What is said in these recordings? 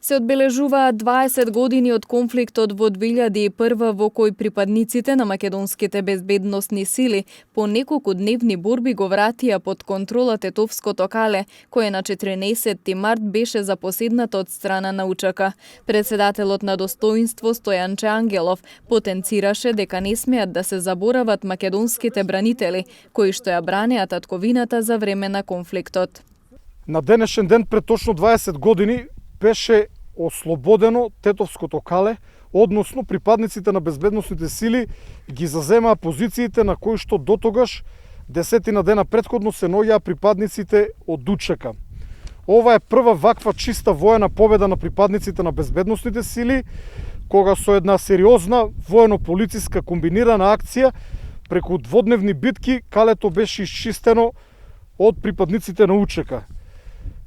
Се одбележуваат 20 години од конфликтот во 2001 во кој припадниците на македонските безбедносни сили по неколку дневни борби го вратија под контрола Тетовското кале, кое на 14 март беше запоседнато од страна на УЧК. Председателот на Достоинство Стојанче Ангелов потенцираше дека не смеат да се заборават македонските бранители, кои што ја бранеа татковината за време на конфликтот. На денешен ден пред точно 20 години беше ослободено Тетовското кале, односно припадниците на безбедносните сили ги заземаа позициите на кои што дотогаш десетина дена претходно се наоѓаа припадниците од УЧК. Ова е прва ваква чиста воена победа на припадниците на безбедносните сили, кога со една сериозна воено-полициска комбинирана акција преку дводневни битки калето беше исчистено од припадниците на УЧК.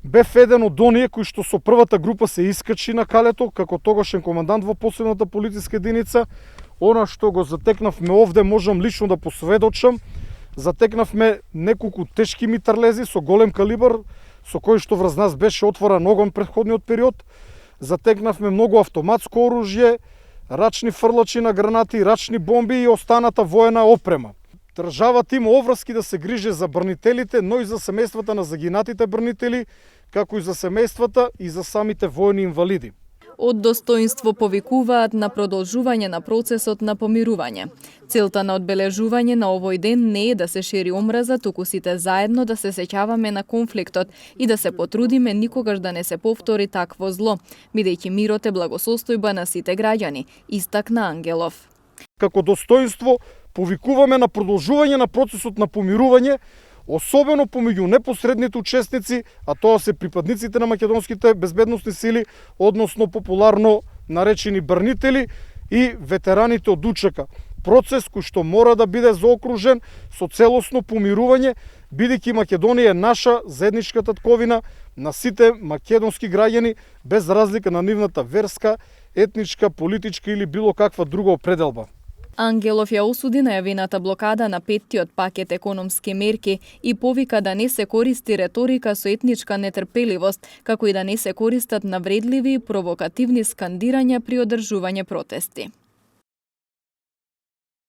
Бев еден од оние кои што со првата група се искачи на калето како тогашен командант во посебната полициска единица. Она што го затекнавме овде можам лично да посведочам. Затекнавме неколку тешки митрлези со голем калибар, со кои што врз нас беше отворен огон претходниот период. Затекнавме многу автоматско оружје, рачни фрлачи на гранати, рачни бомби и останата воена опрема. Државата има обврски да се грижи за брнителите, но и за семејствата на загинатите брнители, како и за семејствата и за самите војни инвалиди. Од Достоинство повикуваат на продолжување на процесот на помирување. Целта на одбележување на овој ден не е да се шири омраза, туку сите заедно да се сеќаваме на конфликтот и да се потрудиме никогаш да не се повтори такво зло, бидејќи мирот е благосостојба на сите граѓани, истакна Ангелов. Како Достоинство повикуваме на продолжување на процесот на помирување, особено помеѓу непосредните учесници, а тоа се припадниците на македонските безбедносни сили, односно популарно наречени брнители и ветераните од УЧК. Процес кој што мора да биде заокружен со целосно помирување, бидејќи Македонија е наша заедничка татковина на сите македонски граѓани, без разлика на нивната верска, етничка, политичка или било каква друга определба. Ангелов ја осуди најавената блокада на петтиот пакет економски мерки и повика да не се користи реторика со етничка нетрпеливост, како и да не се користат навредливи и провокативни скандирања при одржување протести.